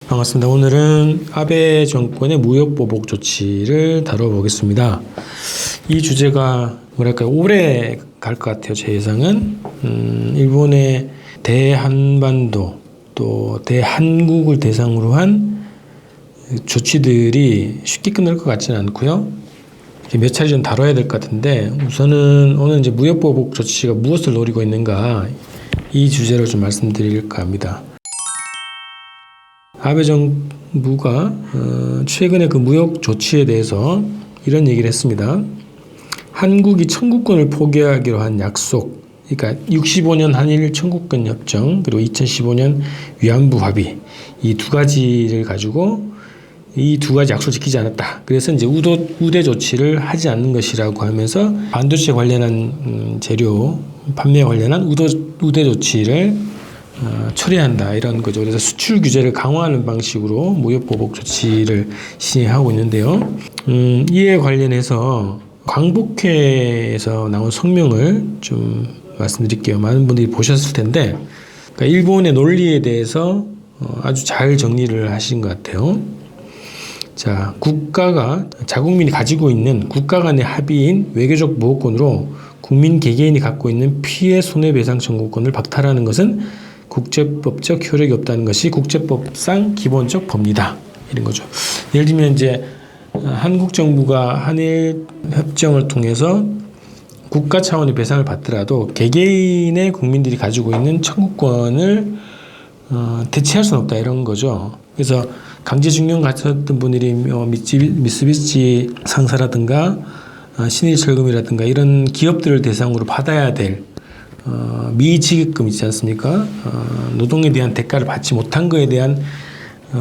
반갑습니다. 오늘은 아베 정권의 무역보복 조치를 다뤄보겠습니다. 이 주제가 오래 갈 것 같아요. 제 예상은 일본의 대한반도 또 대한국을 대상으로 한 조치들이 쉽게 끝날 것 같지는 않고요. 몇 차례 좀 다뤄야 될 것 같은데, 우선은 오늘 이제 무역보복 조치가 무엇을 노리고 있는가, 이 주제로 좀 말씀드릴까 합니다. 아베 정부가 최근에 그 무역 조치에 대해서 이런 얘기를 했습니다. 한국이 청구권을 포기하기로 한 약속, 그러니까 65년 한일 청구권 협정, 그리고 2015년 위안부 합의, 이 두 가지를 가지고 이 두 가지 약속을 지키지 않았다. 그래서 이제 우대 조치를 하지 않는 것이라고 하면서 반도체 관련한 재료 판매에 관련한 우대 조치를 처리한다, 이런 거죠. 그래서 수출 규제를 강화하는 방식으로 무역 보복 조치를 시행하고 있는데요. 이에 관련해서 광복회에서 나온 성명을 좀 말씀드릴게요. 많은 분들이 보셨을 텐데, 그러니까 일본의 논리에 대해서 아주 잘 정리를 하신 것 같아요. 자, 국가가 자국민이 가지고 있는 국가 간의 합의인 외교적 보호권으로 국민 개개인이 갖고 있는 피해 손해배상 청구권을 박탈하는 것은 국제법적 효력이 없다는 것이 국제법상 기본적 법리다, 이런 거죠. 예를 들면 이제 한국 정부가 한일 협정을 통해서 국가 차원의 배상을 받더라도 개개인의 국민들이 가지고 있는 청구권을 대체할 수는 없다, 이런 거죠. 그래서 강제징용 갔었던 분들이 미쓰비시 상사라든가 신일철금이라든가 이런 기업들을 대상으로 받아야 될 미지급금 있지 않습니까? 노동에 대한 대가를 받지 못한 것에 대한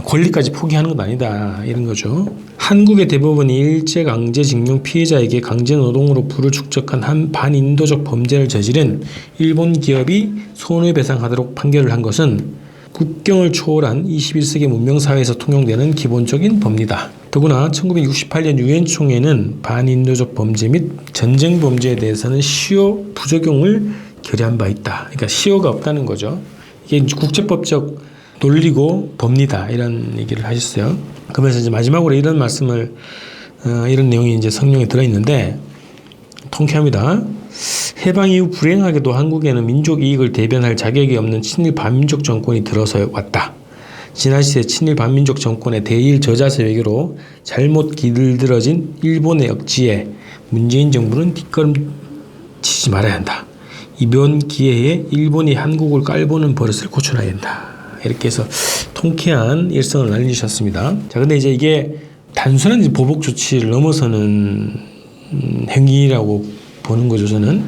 권리까지 포기하는 건 아니다, 이런 거죠. 한국의 대법원이 일제강제징용 피해자에게 강제노동으로 부를 축적한 한 반인도적 범죄를 저지른 일본 기업이 손해배상하도록 판결을 한 것은 국경을 초월한 21세기 문명사회에서 통용되는 기본적인 법리다. 더구나 1968년 유엔 총회는 반인도적 범죄 및 전쟁 범죄에 대해서는 시효 부적용을 결의한 바 있다. 그러니까 시효가 없다는 거죠. 이게 국제법적 논리고 법리다, 이런 얘기를 하셨어요. 그러면서 이제 마지막으로 이런 말씀을 이런 내용이 이제 성명에 들어 있는데, 통쾌합니다. 해방 이후 불행하게도 한국에는 민족 이익을 대변할 자격이 없는 친일 반민족 정권이 들어서 왔다. 지난 시대 친일 반민족 정권의 대일 저자세 외교로 잘못 길들어진 일본의 억지에 문재인 정부는 뒷걸음치지 말아야 한다. 이번 기회에 일본이 한국을 깔보는 버릇을 고쳐놔야 한다. 이렇게 해서 통쾌한 일성을 날리셨습니다. 자, 근데 이제 이게 단순한 이제 보복 조치를 넘어서는 행위라고 보는 거죠, 저는.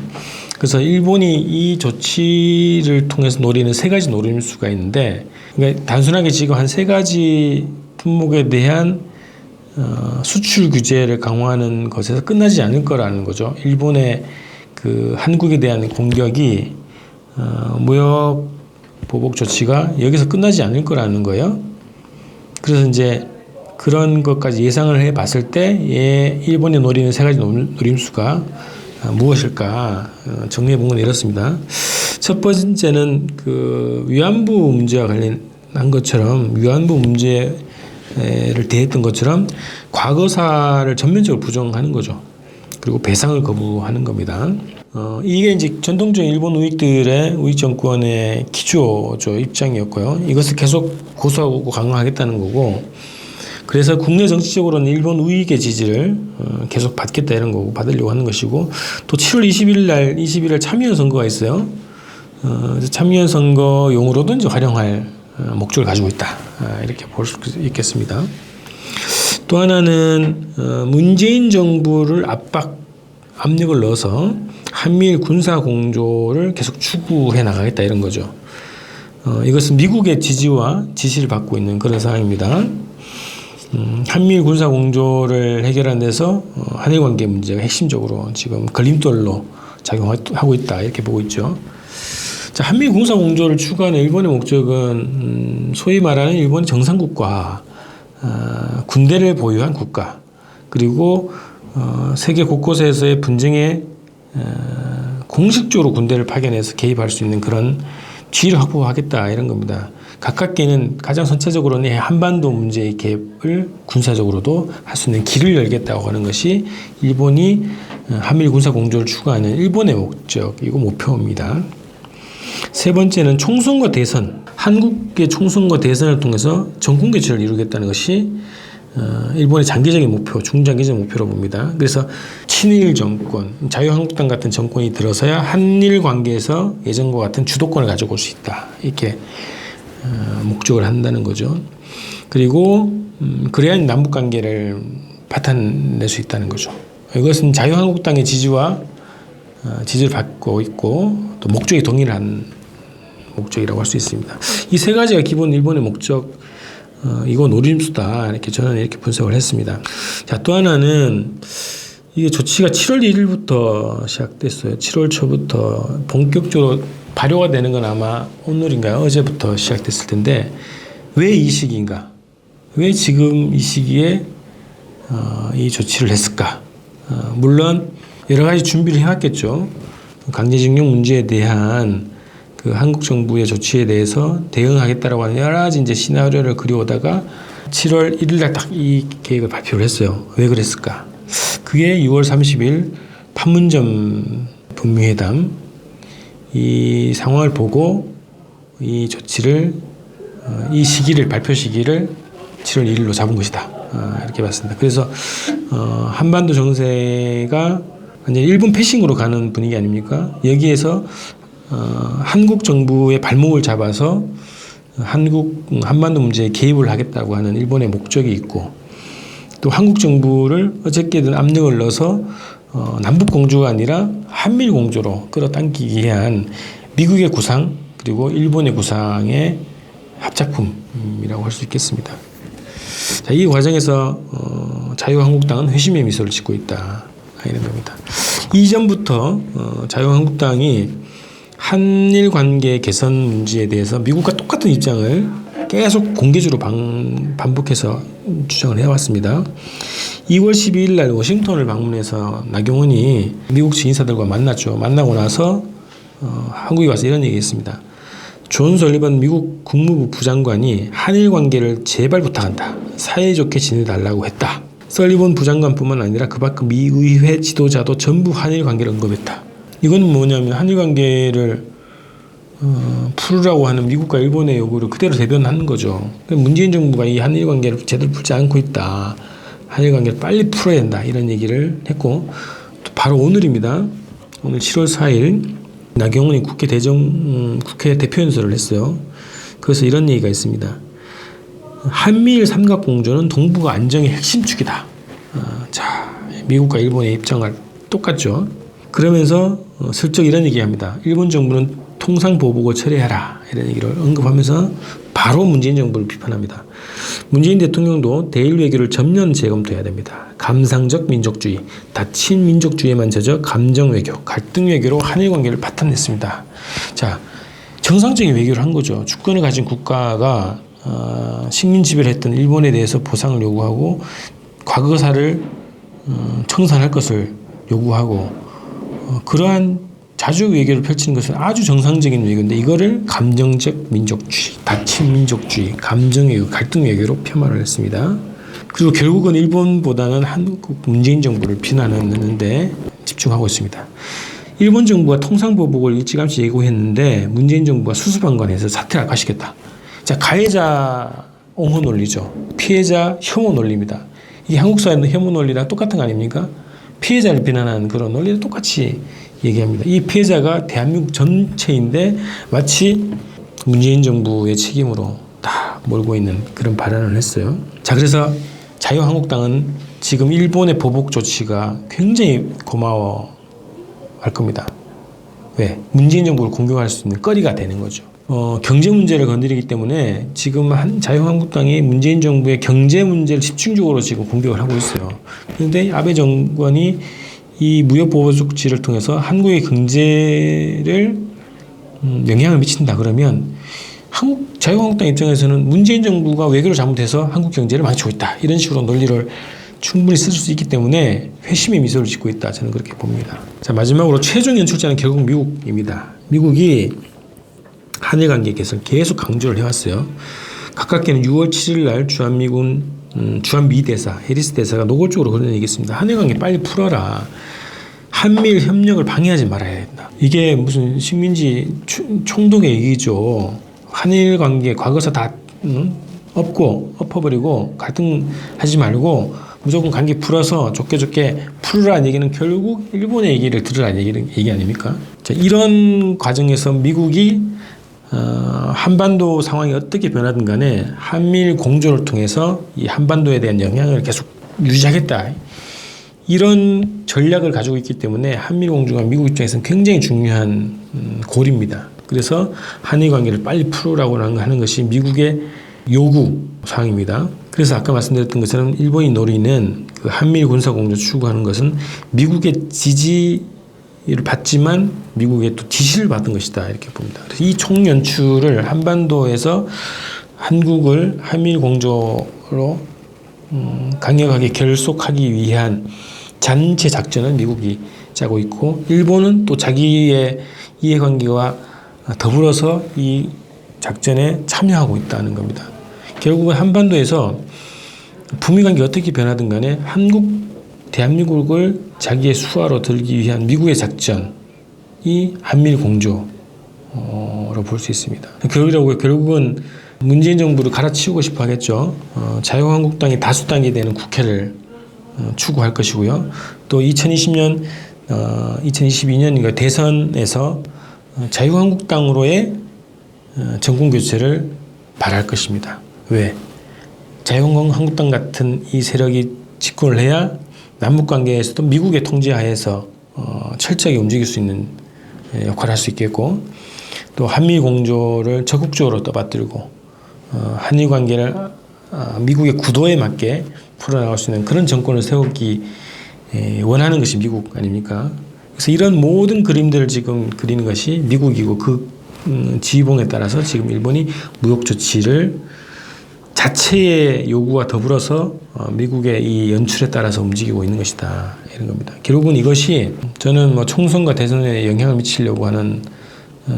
그래서 일본이 이 조치를 통해서 노리는 세 가지 노림수가 있는데, 그러니까 단순하게 지금 한 세 가지 품목에 대한 수출 규제를 강화하는 것에서 끝나지 않을 거라는 거죠. 일본의 그 한국에 대한 공격이 무역 보복 조치가 여기서 끝나지 않을 거라는 거예요. 그래서 이제 그런 것까지 예상을 해 봤을 때 일본이 노리는 세 가지 노림수가 무엇일까 정리해 본 건 이렇습니다. 첫 번째는 그 위안부 문제와 관련한 것처럼, 위안부 문제를 대했던 것처럼 과거사를 전면적으로 부정하는 거죠. 그리고 배상을 거부하는 겁니다. 이게 이제 전통적인 일본 우익들의 우익 정권의 기조죠, 입장이었고요. 이것을 계속 고수하고 강화하겠다는 거고, 그래서 국내 정치적으로는 일본 우익의 지지를 계속 받겠다, 이런 거고, 받으려고 하는 것이고, 또 7월 20일 참의원 선거가 있어요. 참의원 선거용으로도 이제 활용할 목적을 가지고 있다, 이렇게 볼 수 있겠습니다. 또 하나는 문재인 정부를 압력을 넣어서 한미일 군사 공조를 계속 추구해 나가겠다, 이런 거죠. 이것은 미국의 지지와 지시를 받고 있는 그런 상황입니다. 한미일 군사 공조를 해결하는 데서 한일 관계 문제가 핵심적으로 지금 걸림돌로 작용하고 있다, 이렇게 보고 있죠. 자, 한미일 군사 공조를 추구하는 일본의 목적은 소위 말하는 일본 정상국과 군대를 보유한 국가, 그리고 세계 곳곳에서의 분쟁에 공식적으로 군대를 파견해서 개입할 수 있는 그런 지위를 확보하겠다, 이런 겁니다. 가깝게는 가장 선체적으로는 한반도 문제의 개입을 군사적으로도 할 수 있는 길을 열겠다고 하는 것이 일본이 한미일 군사 공조를 추구하는 일본의 목적이고 목표입니다. 세 번째는 총선과 대선, 한국의 총선과 대선을 통해서 정권 교체를 이루겠다는 것이 일본의 장기적인 목표, 중장기적 목표로 봅니다. 그래서 친일 정권, 자유한국당 같은 정권이 들어서야 한일 관계에서 예전과 같은 주도권을 가져올 수 있다. 이렇게 목적을 한다는 거죠. 그리고 그래야 남북 관계를 파탄낼 수 있다는 거죠. 이것은 자유한국당의 지지를 받고 있고 또 목적이 동일한 목적이라고 할 수 있습니다. 이 세 가지가 기본 일본의 목적, 이거 노림수다. 이렇게 저는 이렇게 분석을 했습니다. 자, 또 하나는 이게 조치가 7월 1일부터 시작됐어요. 7월 초부터 본격적으로 발효가 되는 건 아마 오늘인가요? 어제부터 시작됐을 텐데 왜 이 시기인가? 왜 지금 이 시기에 이 조치를 했을까? 물론 여러 가지 준비를 해왔겠죠. 강제징용 문제에 대한 그 한국 정부의 조치에 대해서 대응하겠다라고 하는 여러 가지 이제 시나리오를 그려오다가 7월 1일 날 딱 이 계획을 발표를 했어요. 왜 그랬을까? 그게 6월 30일 판문점 북미회담 이 상황을 보고 이 조치를 이 시기를 발표 시기를 7월 1일로 잡은 것이다. 이렇게 봤습니다. 그래서 한반도 정세가 완전 일본 패싱으로 가는 분위기 아닙니까? 여기에서 한국 정부의 발목을 잡아서 한반도 문제에 개입을 하겠다고 하는 일본의 목적이 있고 또 한국 정부를 어쨌든 압력을 넣어서 남북 공조가 아니라 한미일 공조로 끌어당기기 위한 미국의 구상 그리고 일본의 구상의 합작품이라고 할 수 있겠습니다. 자, 이 과정에서 자유한국당은 회심의 미소를 짓고 있다. 이런 겁니다. 이전부터 자유한국당이 한일 관계 개선 문제에 대해서 미국과 똑같은 입장을 계속 공개적으로 반복해서 주장을 해왔습니다. 2월 12일 날 워싱턴을 방문해서 나경원이 미국 측 인사들과 만났죠. 만나고 나서 한국에 와서 이런 얘기했습니다. 존 설리번 미국 국무부 부장관이 한일 관계를 제발 부탁한다. 사이좋게 지내달라고 했다. 설리번 부장관뿐만 아니라 그 밖 미 의회 지도자도 전부 한일 관계를 언급했다. 이건 뭐냐면 한일 관계를 풀으라고 하는 미국과 일본의 요구를 그대로 대변하는 거죠. 문재인 정부가 이 한일 관계를 제대로 풀지 않고 있다. 한일 관계를 빨리 풀어야 된다. 이런 얘기를 했고 또 바로 오늘입니다. 오늘 7월 4일 나경원이 국회 대표연설을 했어요. 그래서 이런 얘기가 있습니다. 한미일 삼각공조는 동북아 안정의 핵심축이다. 자, 미국과 일본의 입장을 똑같죠. 그러면서 슬쩍 이런 얘기합니다. 일본 정부는 통상보복을 철회하라. 이런 얘기를 언급하면서 바로 문재인 정부를 비판합니다. 문재인 대통령도 대일 외교를 전면 재검토해야 됩니다. 감상적 민족주의, 다친 민족주의에만 젖어 감정 외교, 갈등 외교로 한일 관계를 파탄냈습니다. 자, 정상적인 외교를 한 거죠. 주권을 가진 국가가 식민 지배를 했던 일본에 대해서 보상을 요구하고 과거사를 청산할 것을 요구하고 그러한 자주 외교를 펼치는 것은 아주 정상적인 외교인데 이거를 감정적 민족주의, 다친 민족주의, 감정 외교, 갈등 외교로 폄하를 했습니다. 그리고 결국은 일본보다는 한국 문재인 정부를 비난하는 데 집중하고 있습니다. 일본 정부가 통상보복을 일찌감치 예고했는데 문재인 정부가 수수방관해서 사태를 악화시켰다. 자, 가해자 옹호 논리죠. 피해자 혐오 논리입니다. 이게 한국 사회의 혐오 논리랑 똑같은 거 아닙니까? 피해자를 비난하는 그런 논리를 똑같이 얘기합니다. 이 피해자가 대한민국 전체인데 마치 문재인 정부의 책임으로 다 몰고 있는 그런 발언을 했어요. 자, 그래서 자유한국당은 지금 일본의 보복 조치가 굉장히 고마워할 겁니다. 왜? 문재인 정부를 공격할 수 있는 거리가 되는 거죠. 경제 문제를 건드리기 때문에 지금 자유한국당이 문재인 정부의 경제 문제를 집중적으로 지금 공격을 하고 있어요. 그런데 아베 정권이 이 무역보복 조치를 통해서 한국의 경제를 영향을 미친다 그러면 자유한국당 입장에서는 문재인 정부가 외교를 잘못해서 한국 경제를 망치고 있다. 이런 식으로 논리를 충분히 쓸 수 있기 때문에 회심의 미소를 짓고 있다. 저는 그렇게 봅니다. 자, 마지막으로 최종 연출자는 결국 미국입니다. 미국이 한일 관계 개선 계속 강조를 해왔어요. 가깝게는 6월 7일 날 주한미 대사 해리스 대사가 노골적으로 그런 얘기했습니다. 한일 관계 빨리 풀어라. 한미일 협력을 방해하지 말아야 된다. 이게 무슨 식민지 총독의 얘기죠. 한일 관계 과거사 다 엎어버리고 갈등하지 말고 무조건 관계 풀어서 좋게 풀으라는 얘기는 결국 일본의 얘기를 들으라는 얘기 아닙니까? 자, 이런 과정에서 미국이 한반도 상황이 어떻게 변하든 간에 한미일 공조를 통해서 이 한반도에 대한 영향을 계속 유지하겠다. 이런 전략을 가지고 있기 때문에 한미일 공조가 미국 입장에서는 굉장히 중요한 고리입니다. 그래서 한일 관계를 빨리 풀으라고 하는 것이 미국의 요구 사항입니다. 그래서 아까 말씀드렸던 것처럼 일본이 노리는 그 한미일 군사 공조 추구하는 것은 미국의 지지를 받지만 미국의 또 지시를 받은 것이다 이렇게 봅니다. 그래서 이 총연출을 한반도에서 한국을 한미일 공조로 강력하게 결속하기 위한 잔체 작전을 미국이 짜고 있고 일본은 또 자기의 이해관계와 더불어서 이 작전에 참여하고 있다는 겁니다. 결국은 한반도에서 북미관계 어떻게 변하든 간에 대한민국을 자기의 수하로 들기 위한 미국의 작전이 한미일 공조로 볼 수 있습니다. 결국은 문재인 정부를 갈아치우고 싶어 하겠죠. 자유한국당이 다수당이 되는 국회를 추구할 것이고요. 또 2022년 대선에서 자유한국당으로의 정권 교체를 바랄 것입니다. 왜? 자유한국당 같은 이 세력이 집권을 해야 남북관계에서도 미국의 통제하에서 철저하게 움직일 수 있는 역할을 할 수 있겠고 또 한미일 공조를 적극적으로 떠받들고 한일 관계를 미국의 구도에 맞게 풀어나갈 수 있는 그런 정권을 세우기 원하는 것이 미국 아닙니까? 그래서 이런 모든 그림들을 지금 그리는 것이 미국이고 그 지휘봉에 따라서 지금 일본이 무역 조치를 자체의 요구와 더불어서 미국의 이 연출에 따라서 움직이고 있는 것이다 이런 겁니다. 결국은 이것이 저는 총선과 대선에 영향을 미치려고 하는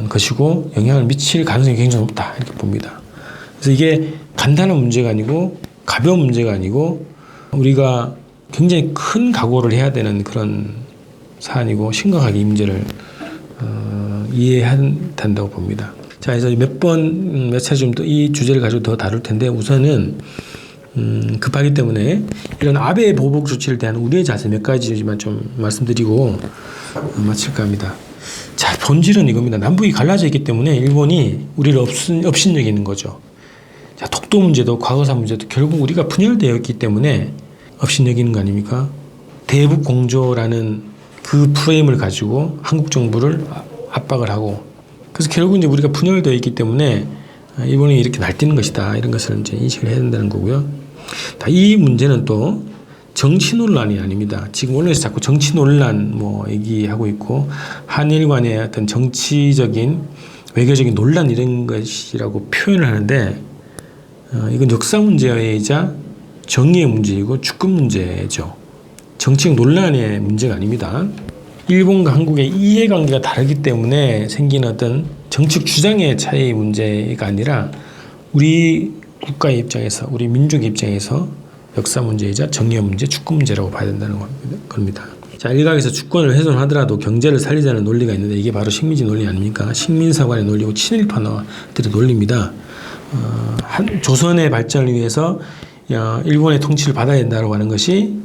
것이고 영향을 미칠 가능성이 굉장히 높다 이렇게 봅니다. 그래서 이게 간단한 문제가 아니고 가벼운 문제가 아니고 우리가 굉장히 큰 각오를 해야 되는 그런 사안이고 심각하게 이 문제를 이해해야 된다고 봅니다. 자, 그래서 몇 차례 좀 더 이 주제를 가지고 더 다룰 텐데 우선은 급하기 때문에 이런 아베 보복 조치를 대한 우리의 자세 몇 가지만 좀 말씀드리고 마칠까 합니다. 자, 본질은 이겁니다. 남북이 갈라져 있기 때문에 일본이 우리를 업신여기는 거죠. 자, 독도 문제도 과거사 문제도 결국 우리가 분열되어 있기 때문에 업신여기는 거 아닙니까? 대북 공조라는 그 프레임을 가지고 한국 정부를 압박을 하고 그래서 결국 이제 우리가 분열되어 있기 때문에 일본이 이렇게 날뛰는 것이다 이런 것을 이제 인식을 해야 된다는 거고요. 이 문제는 또 정치 논란이 아닙니다. 지금 언론에서 자꾸 정치 논란 얘기하고 있고 한일 간의 어떤 정치적인 외교적인 논란 이런 것이라고 표현을 하는데 이건 역사 문제이자 정의의 문제이고 주권 문제죠. 정치적 논란의 문제가 아닙니다. 일본과 한국의 이해관계가 다르기 때문에 생긴 어떤 정책 주장의 차이 문제가 아니라 우리 국가의 입장에서 우리 민족의 입장에서 역사 문제이자 정의의 문제, 주권 문제라고 봐야 된다는 겁니다. 자, 일각에서 주권을 훼손하더라도 경제를 살리자는 논리가 있는데 이게 바로 식민지 논리 아닙니까? 식민사관의 논리고 친일파들의 논리입니다. 조선의 발전을 위해서 일본의 통치를 받아야 된다고 하는 것이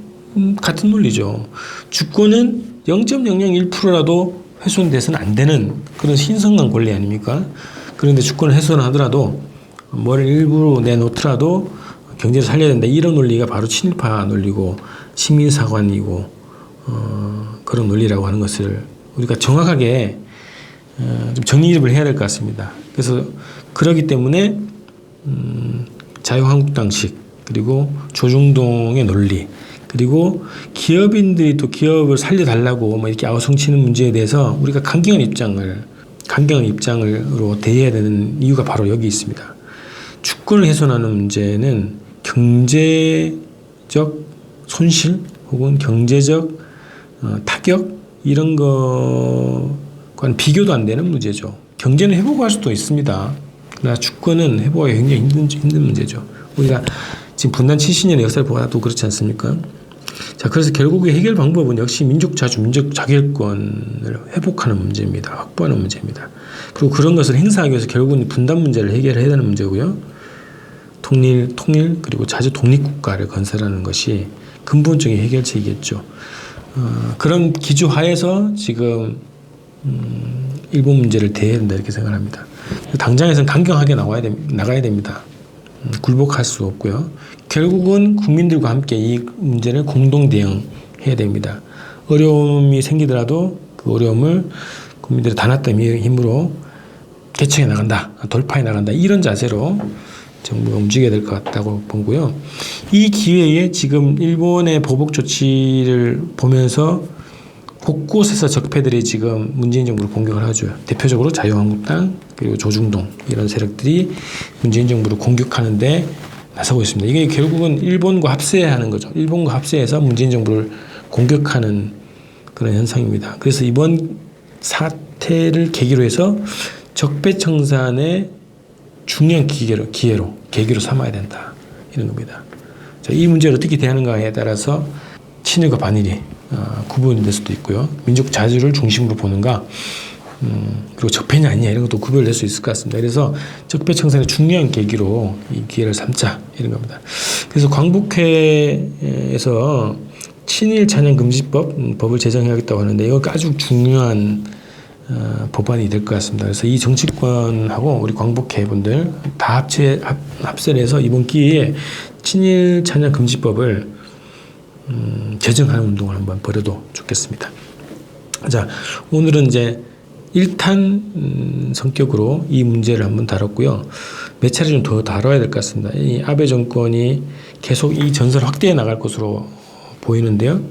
같은 논리죠. 주권은 0.001%라도 훼손돼서는 안 되는 그런 신성한 권리 아닙니까? 그런데 주권을 훼손하더라도 뭘 일부러 내놓더라도 경제를 살려야 된다. 이런 논리가 바로 친일파 논리고 식민사관이고 그런 논리라고 하는 것을 우리가 정확하게 좀 정립을 해야 될 것 같습니다. 그래서 그러기 때문에 자유한국당식 그리고 조중동의 논리 그리고 기업인들이 또 기업을 살려달라고 이렇게 아우성치는 문제에 대해서 우리가 강경한 입장으로 대해야 되는 이유가 바로 여기 있습니다. 주권을 훼손하는 문제는 경제적 손실 혹은 경제적 타격 이런 것과는 비교도 안 되는 문제죠. 경제는 회복할 수도 있습니다. 그러나 주권은 회복하기 굉장히 힘든 문제죠. 우리가 지금 분단 70년의 역사를 보아도 그렇지 않습니까? 자, 그래서 결국의 해결 방법은 역시 민족 자주, 민족 자결권을 회복하는 문제입니다. 확보하는 문제입니다. 그리고 그런 것을 행사하기 위해서 결국은 분단 문제를 해결해야 되는 문제고요. 통일 그리고 자주 독립국가를 건설하는 것이 근본적인 해결책이겠죠. 그런 기조 하에서 지금 일본 문제를 대해야 된다 이렇게 생각합니다. 당장에서는 강경하게 나가야 됩니다. 굴복할 수 없고요. 결국은 국민들과 함께 이 문제를 공동 대응해야 됩니다. 어려움이 생기더라도 그 어려움을 국민들의 단합된 힘으로 개척해 나간다, 돌파해 나간다 이런 자세로 정부가 움직여야 될 것 같다고 보고요. 이 기회에 지금 일본의 보복 조치를 보면서 곳곳에서 적폐들이 지금 문재인 정부를 공격을 하죠. 대표적으로 자유한국당 그리고 조중동 이런 세력들이 문재인 정부를 공격하는데 나서고 있습니다. 이게 결국은 일본과 합세하는 거죠. 일본과 합세해서 문재인 정부를 공격하는 그런 현상입니다. 그래서 이번 사태를 계기로 해서 적폐청산의 중요한 계기로 삼아야 된다. 이런 겁니다. 자, 이 문제를 어떻게 대하는가에 따라서 친일과 반일이 구분이 될 수도 있고요. 민족 자주를 중심으로 보는가, 그리고 적폐냐 아니냐 이런 것도 구별될 수 있을 것 같습니다. 그래서 적폐청산의 중요한 계기로 이 기회를 삼자 이런 겁니다. 그래서 광복회에서 친일 찬양 금지법 법을 제정해야겠다고 하는데 이거 아주 중요한 법안이 될 것 같습니다. 그래서 이 정치권하고 우리 광복회 분들 다 합세를 해서 이번 기회에 친일 찬양 금지법을 제정하는 운동을 한번 벌여도 좋겠습니다. 자, 오늘은 이제 1탄 성격으로 이 문제를 한번 다뤘고요. 몇 차례 좀 더 다뤄야 될 것 같습니다. 이 아베 정권이 계속 이 전선을 확대해 나갈 것으로 보이는데요.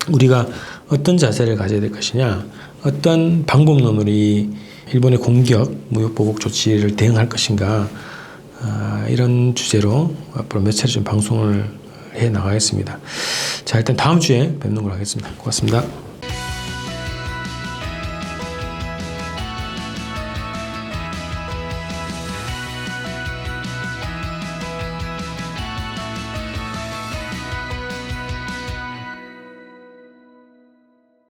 우리가 어떤 자세를 가져야 될 것이냐, 어떤 방법론으로 이 일본의 공격, 무역보복 조치를 대응할 것인가, 이런 주제로 앞으로 몇 차례 좀 방송을 해 나가겠습니다. 자, 일단 다음 주에 뵙는 걸로 하겠습니다. 고맙습니다.